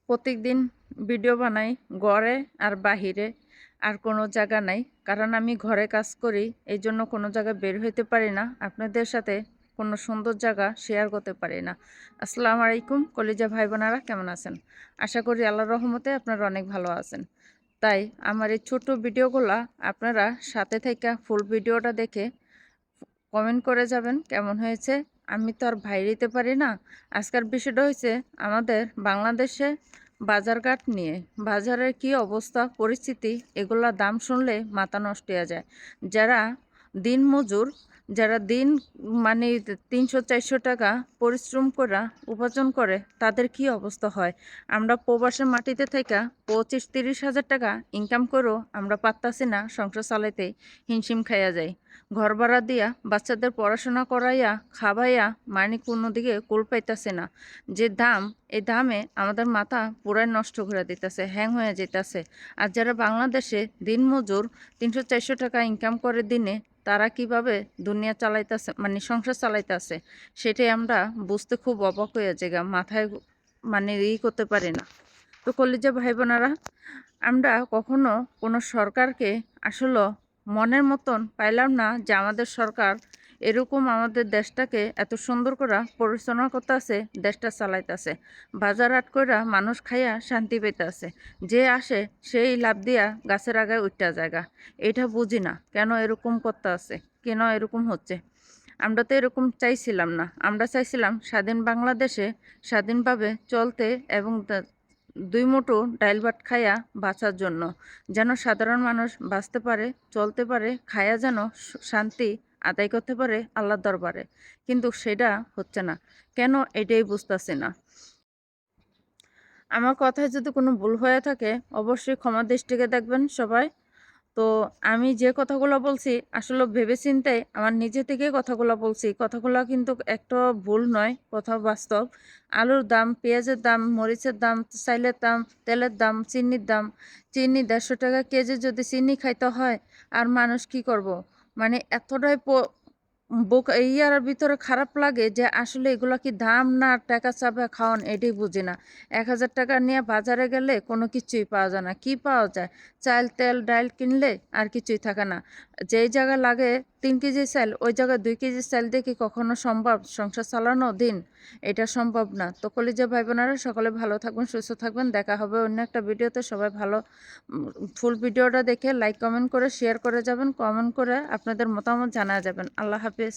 প্রত্যেকদিন ভিডিও বানাই ঘরে আর বাহিরে, আর কোনো জায়গা নাই। কারণ আমি ঘরে কাজ করি, এই জন্য কোনো জায়গায় বের হইতে পারি না, আপনাদের সাথে কোনো সুন্দর জায়গা শেয়ার করতে পারি না। আসসালামু আলাইকুম কলিজা ভাই বোনেরা, কেমন আছেন? আশা করি আল্লাহর রহমতে আপনারা অনেক ভালো আছেন। তাই আমার এই ছোট ভিডিওগুলা আপনারা সাথে থেকে ফুল ভিডিওটা দেখে কমেন্ট করে যাবেন কেমন হয়েছে। আমি তো আর বাইরে যেতে পারি না। আজকের বিষয়টা হয়েছে আমাদের বাংলাদেশে বাজারঘাট নিয়ে। বাজারের কি অবস্থা পরিস্থিতি, এগুলা দাম শুনলে মাথা নষ্ট হয়ে যায়। যারা দিন মজুর, যারা দিন মানে 300-400 টাকা পরিশ্রম করে উপার্জন করে, তাদের কি অবস্থা হয়। আমরা প্রবাসের মাটিতে থেকে 25-30 হাজার টাকা ইনকাম করেও আমরা পারতাছি না সংসার চালাইতে, হিমশিম খাইয়া যাই। ঘর ভাড়া দিয়া বাচ্চাদের পড়াশোনা করাইয়া খাবাইয়া মানে কোনো দিকে কুল পাইতেছে না। যে দাম, এই দামে আমাদের মাথা পুরাই নষ্ট করে দিতেছে, হ্যাং হয়ে যেতেছে। আর যারা বাংলাদেশে দিনমজুর 300-400 টাকা ইনকাম করে দিনে, তারা কিভাবে দুনিয়া চালাইতেছে মানে সংসার চালাইতেছে, সেটাই আমরা বুঝতে খুব অবাক হয়ে যাই, মাথায় মানে করতে পারি না। তো কলিজা ভাই বোনেরা, আমরা কখনো কোনো সরকারকে আসলে মনের মতন পাইলাম না যে আমাদের সরকার এরকম আমাদের দেশটাকে এত সুন্দর করে পরিচালনা করতেছে, দেশটা চালাইতেছে। বাজার হাট কইরা মানুষ খাইয়া শান্তি পাইতেছে। যে আসে সেই লাভ দিয়া গাছের আগায় উঠটা জায়গা। এটা বুঝি না কেন এরকম করতে আছে, কেন এরকম হচ্ছে। আমরা তো এরকম চাইছিলাম না। আমরা চাইছিলাম স্বাধীন বাংলাদেশে স্বাধীনভাবে চলতে এবং দুই মুঠো ডাইল ভাত খাইয়া বাঁচার জন্য, যেন সাধারণ মানুষ বাঁচতে পারে, চলতে পারে, খায়া যেন শান্তি আদায় করতে পারে আল্লাহর দরবারে। কিন্তু সেটা হচ্ছে না কেন, এটাই বুঝতেছি না। আমার কথায় যদি কোনো ভুল হয়ে থাকে অবশ্যই ক্ষমা দৃষ্টিকে দেখবেন সবাই। তো আমি যে কথাগুলো বলছি আসলে ভেবেচিন্তে আমার নিজে থেকে কথাগুলো বলছি। কথাগুলো কিন্তু একটা ভুল নয়, কথা বাস্তব। আলুর দাম, পেঁয়াজের দাম, মরিচের দাম, চাইলের দাম, তেলের দাম, চিনির দাম। চিনি 150 টাকা কেজি যদি চিনি খাইতে হয়, আর মানুষ কি করব। মানে এতটাই ইয়ার ভিতরে খারাপ লাগে যে আসলে এগুলো কি দাম না টাকা চাপা খাওয়ান, এটাই বুঝি না। 1000 টাকা নিয়ে বাজারে গেলে কোনো কিছুই পাওয়া যায় না। কি পাওয়া যায়? চাল, তেল, ডাল কিনলে আর কিছুই থাকে না। যেই জায়গায় লাগে 3 কেজি চাল, ওই জায়গায় 2 কেজি চাল দিয়ে কি কখনো সম্ভব সংসার চালানো দিন? এটা সম্ভব না। তো কলিজা ভাই বোনেরা, সকলে ভালো থাকবেন, সুস্থ থাকবেন। দেখা হবে অন্য একটা ভিডিওতে। সবাই ভালো ফুল ভিডিওটা দেখে লাইক কমেন্ট করে শেয়ার করে যাবেন, কমেন্ট করে আপনাদের মতামত জানা যাবেন। আল্লাহ হাফেজ।